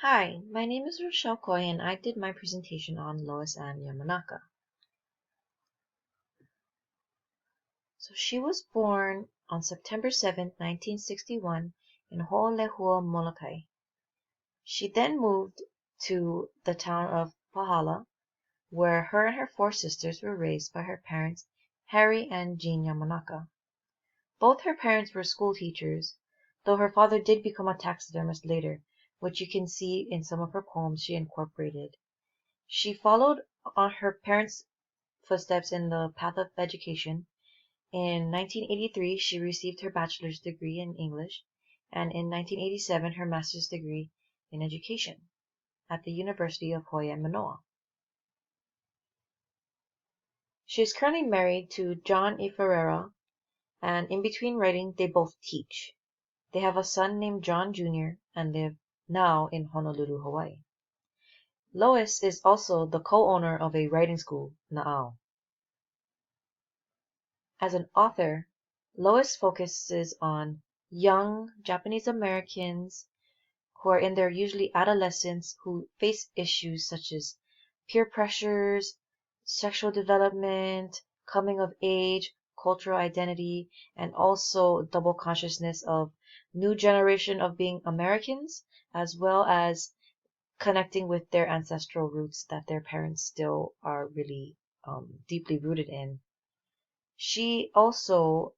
Hi, my name is Rochelle and I did my presentation on Lois and Yamanaka. So she was born on September 7th, 1961 in Ho'olehua, Molokai. She then moved to the town of Pahala, where her and her four sisters were raised by her parents, Harry and Jean Yamanaka. Both her parents were school teachers, though her father did become a taxidermist later, which you can see in some of her poems she incorporated. She followed on her parents' footsteps in the path of education. In 1983, she received her bachelor's degree in English, and in 1987, her master's degree in education at the University of Hawaii Manoa. She is currently married to John E. Ferreira, and in between writing, they both teach. They have a son named John Jr. and live now in Honolulu, Hawaii. Lois is also the co-owner of a writing school, Na'au. As an author, Lois focuses on young Japanese Americans who are in their usually adolescence who face issues such as peer pressures, sexual development, coming of age, cultural identity, and also double consciousness of new generation of being Americans, as well as connecting with their ancestral roots that their parents still are really deeply rooted in. She also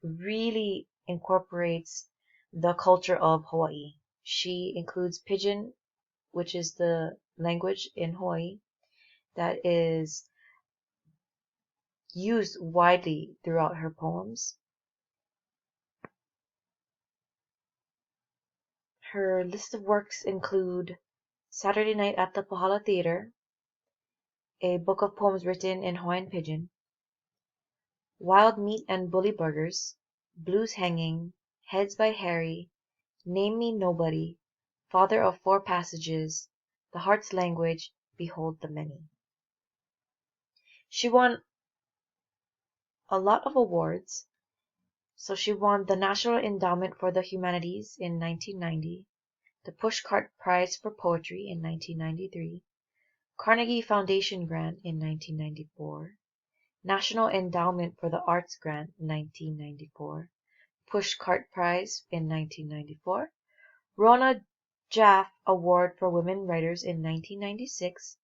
really incorporates the culture of Hawaii. She includes Pidgin, which is the language in Hawaii that is used widely throughout her poems. Her list of works include Saturday Night at the Pahala Theater, a book of poems written in Hawaiian Pidgin, Wild Meat and Bully Burgers, Blues Hanging, Heads by Harry, Name Me Nobody, Father of Four Passages, The Heart's Language, Behold the Many. She won a lot of awards. So she won the National Endowment for the Humanities in 1990, the Pushcart Prize for Poetry in 1993, Carnegie Foundation Grant in 1994, National Endowment for the Arts Grant in 1994, Pushcart Prize in 1994, Rona Jaff Award for Women Writers in 1996,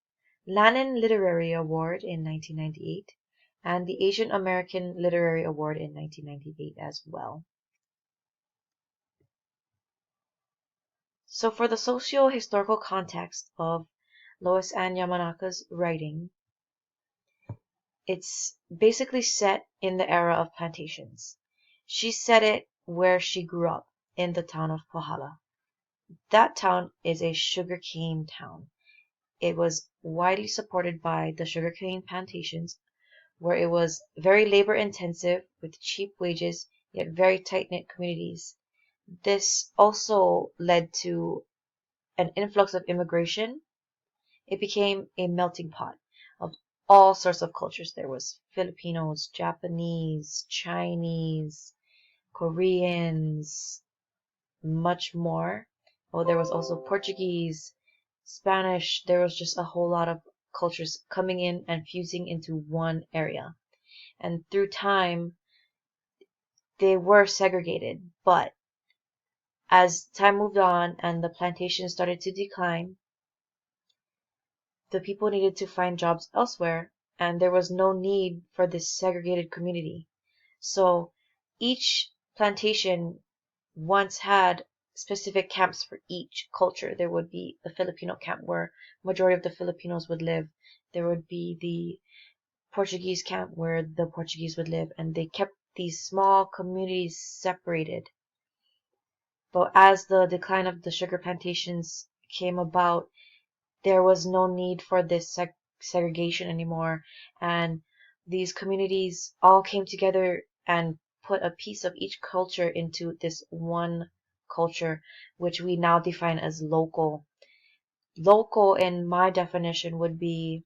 Lannan Literary Award in 1998, and the Asian American Literary Award in 1998 as well. So for the socio-historical context of Lois Ann Yamanaka's writing, it's basically set in the era of plantations. She set it where she grew up, in the town of Pohala. That town is a sugarcane town. It was widely supported by the sugarcane plantations, where it was very labor intensive with cheap wages, yet very tight-knit communities. This also led to an influx of immigration. It became a melting pot of all sorts of cultures. There was Filipinos, Japanese, Chinese, Koreans, much more. Oh, there was also Portuguese, Spanish. There was just a whole lot of cultures coming in and fusing into one area. And through time, they were segregated. But as time moved on and the plantation started to decline, the people needed to find jobs elsewhere, and there was no need for this segregated community. So each plantation once had specific camps for each culture. There would be the Filipino camp where majority of the Filipinos would live. There would be the Portuguese camp where the Portuguese would live, and they kept these small communities separated. But as the decline of the sugar plantations came about, there was no need for this segregation anymore, and these communities all came together and put a piece of each culture into this one culture, which we now define as local. Local, in my definition, would be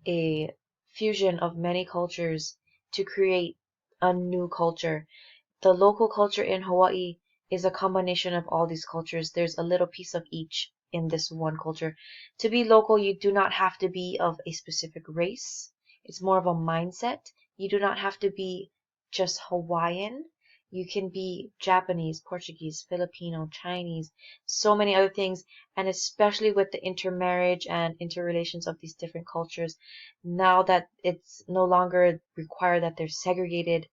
a fusion of many cultures to create a new culture. The local culture in Hawaii is a combination of all these cultures. There's a little piece of each in this one culture. To be local, you do not have to be of a specific race. It's more of a mindset. You do not have to be just Hawaiian. You can be Japanese, Portuguese, Filipino, Chinese, so many other things. And especially with the intermarriage and interrelations of these different cultures, now that it's no longer required that they're segregated,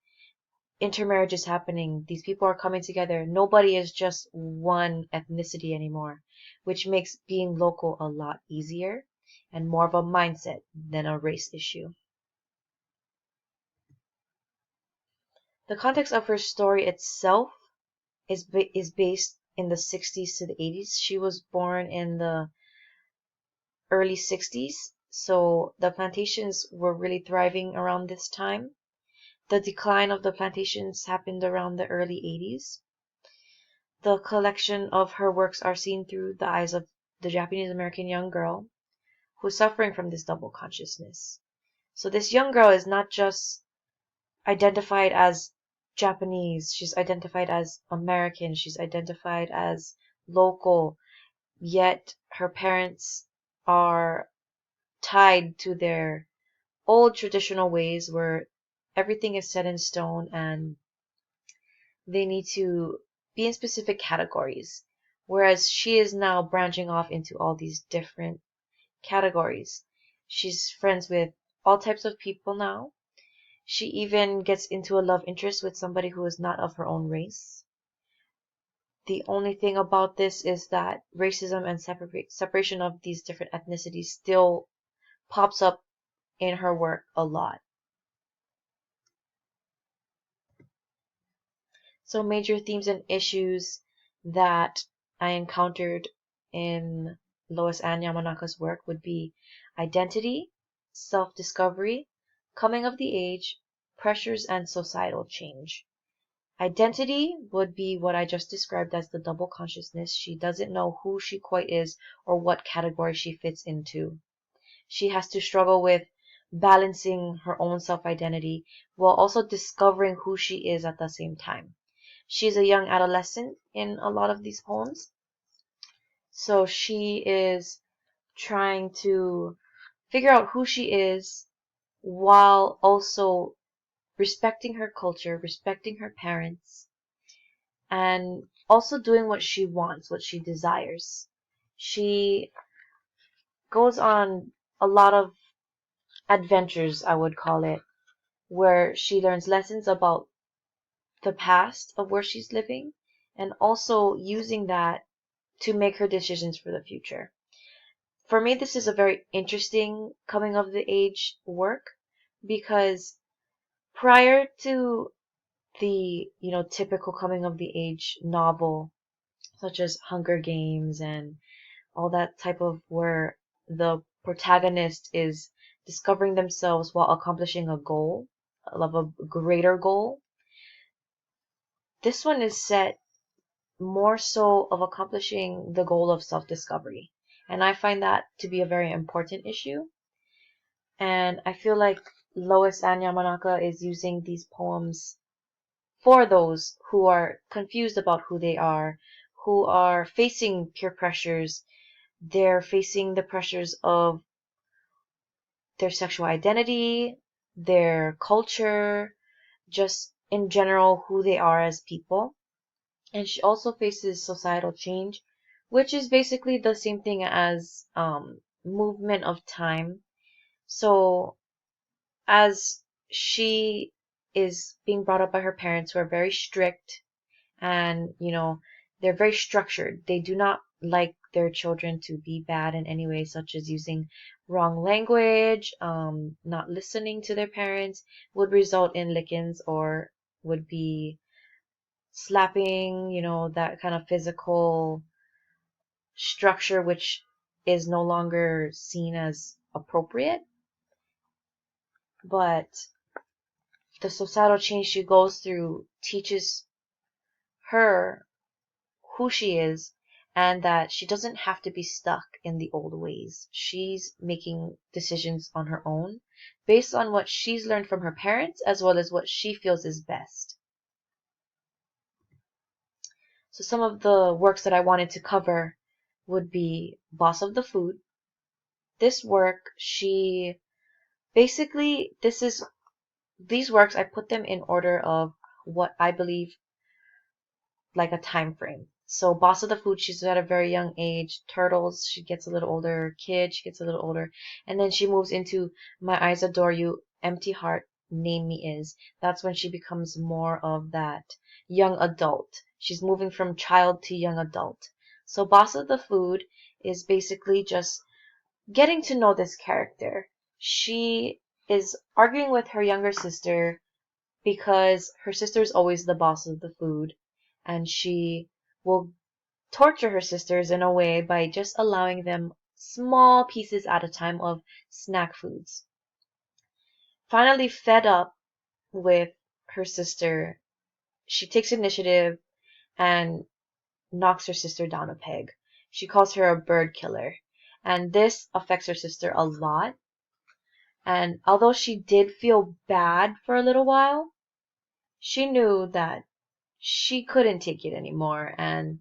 intermarriage is happening. These people are coming together. Nobody is just one ethnicity anymore, which makes being local a lot easier and more of a mindset than a race issue. The context of her story itself is based in the 60s to the 80s. She was born in the early 60s, so the plantations were really thriving around this time. The decline of the plantations happened around the early 80s. The collection of her works are seen through the eyes of the Japanese American young girl who's suffering from this double consciousness. So this young girl is not just identified as Japanese, she's identified as American, she's identified as local, yet her parents are tied to their old traditional ways where everything is set in stone and they need to be in specific categories. Whereas she is now branching off into all these different categories. She's friends with all types of people now. She even gets into a love interest with somebody who is not of her own race. The only thing about this is that racism and separation of these different ethnicities still pops up in her work a lot. So major themes and issues that I encountered in Lois and Yamanaka's work would be identity, self-discovery, coming of the age, pressures, and societal change. Identity would be what I just described as the double consciousness. She doesn't know who she quite is or what category she fits into. She has to struggle with balancing her own self-identity while also discovering who she is at the same time. She's a young adolescent in a lot of these poems. So she is trying to figure out who she is while also respecting her culture, respecting her parents, and also doing what she wants, what she desires. She goes on a lot of adventures, I would call it, where she learns lessons about the past of where she's living and also using that to make her decisions for the future. For me, this is a very interesting coming of the age work because prior to the, typical coming of the age novel, such as Hunger Games and all that type of where the protagonist is discovering themselves while accomplishing a goal, of a greater goal. This one is set more so of accomplishing the goal of self-discovery. And I find that to be a very important issue. And I feel like Lois and Yamanaka is using these poems for those who are confused about who they are, who are facing peer pressures. They're facing the pressures of their sexual identity, their culture, just in general who they are as people. And she also faces societal change, which is basically the same thing as movement of time. So as she is being brought up by her parents who are very strict and, they're very structured. They do not like their children to be bad in any way, such as using wrong language, not listening to their parents would result in lickings or would be slapping, that kind of physical structure which is no longer seen as appropriate. But the societal change she goes through teaches her who she is and that she doesn't have to be stuck in the old ways. She's making decisions on her own based on what she's learned from her parents as well as what she feels is best. So some of the works that I wanted to cover would be Boss of the Food. This work, she basically, these works, I put them in order of what I believe like a time frame. So Boss of the Food, she's at a very young age. Turtles, she gets a little older. Kid, she gets a little older. And then she moves into My Eyes Adore You, Empty Heart, Name Me Is. That's when she becomes more of that young adult. She's moving from child to young adult. So Boss of the Food is basically just getting to know this character. She is arguing with her younger sister because her sister is always the boss of the food, and she will torture her sisters in a way by just allowing them small pieces at a time of snack foods. Finally, fed up with her sister, she takes initiative and knocks her sister down a peg. She calls her a bird killer, and this affects her sister a lot. And although she did feel bad for a little while, she knew that she couldn't take it anymore, and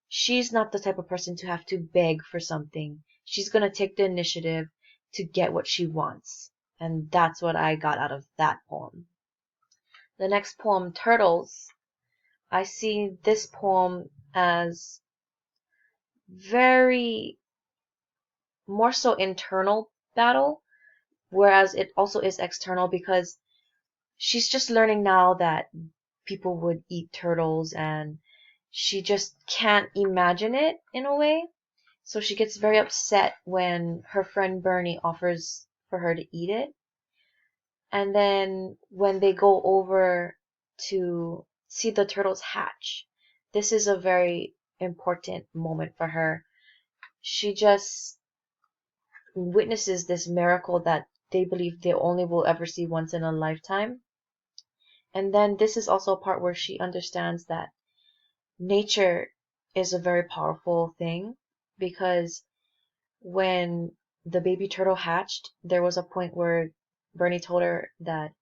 she's not the type of person to have to beg for something. She's gonna take the initiative to get what she wants. And that's what I got out of that poem. The next poem, Turtles, I see this poem as very more so internal battle, whereas it also is external because she's just learning now that people would eat turtles, and she just can't imagine it in a way. So she gets very upset when her friend Bernie offers for her to eat it. And then when they go over to see the turtles hatch, this is a very important moment for her. She just witnesses this miracle that they believe they only will ever see once in a lifetime. And then this is also a part where she understands that nature is a very powerful thing, because when the baby turtle hatched, there was a point where Bernie told her that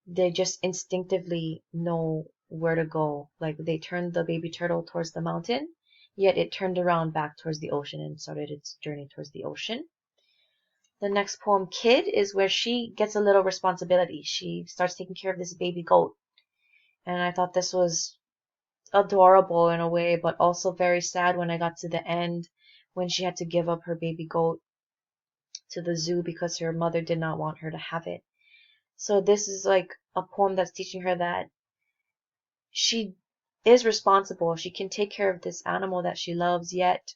they just instinctively know where to go. Like they turned the baby turtle towards the mountain, yet it turned around back towards the ocean and started its journey towards the ocean. The next poem, Kid, is where she gets a little responsibility. She starts taking care of this baby goat. And I thought this was adorable in a way, but also very sad when I got to the end, when she had to give up her baby goat to the zoo because her mother did not want her to have it. So this is like a poem that's teaching her that she is responsible. She can take care of this animal that she loves, yet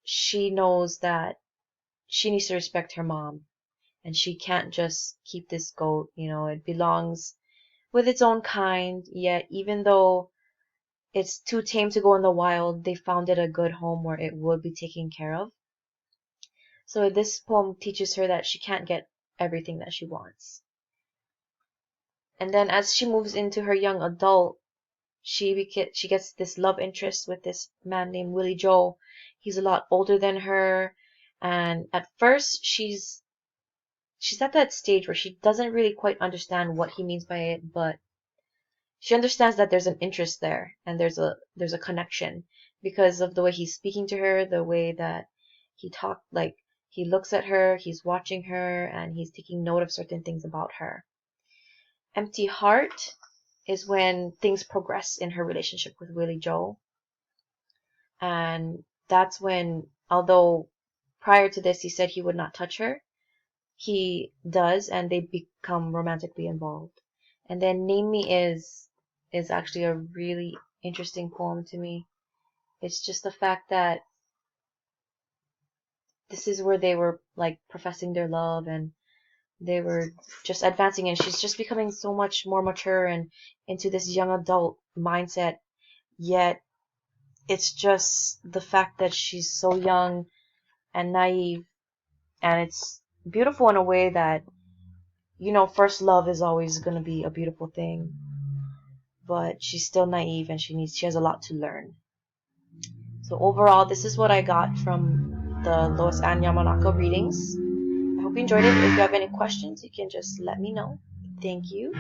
she knows that she needs to respect her mom, and she can't just keep this goat. It belongs with its own kind, yet even though it's too tame to go in the wild, they found it a good home where it would be taken care of. So this poem teaches her that she can't get everything that she wants. And then as she moves into her young adult, she gets this love interest with this man named Willie Joe. He's a lot older than her, and at first she's at that stage where she doesn't really quite understand what he means by it, but she understands that there's an interest there, and there's a connection because of the way he's speaking to her, the way that he looks at her, he's watching her, and he's taking note of certain things about her. Empty Heart is when things progress in her relationship with Willie Joe. And that's when, although prior to this he said he would not touch her, he does, and they become romantically involved. And then Name Me is actually a really interesting poem to me. It's just the fact that this is where they were like professing their love, and they were just advancing, and she's just becoming so much more mature and into this young adult mindset. Yet it's just the fact that she's so young and naive, and it's beautiful in a way that first love is always going to be a beautiful thing, but she's still naive and she has a lot to learn. So overall, this is what I got from the Lois and Yamanaka readings. I hope you enjoyed it. If you have any questions, you can just let me know. Thank you.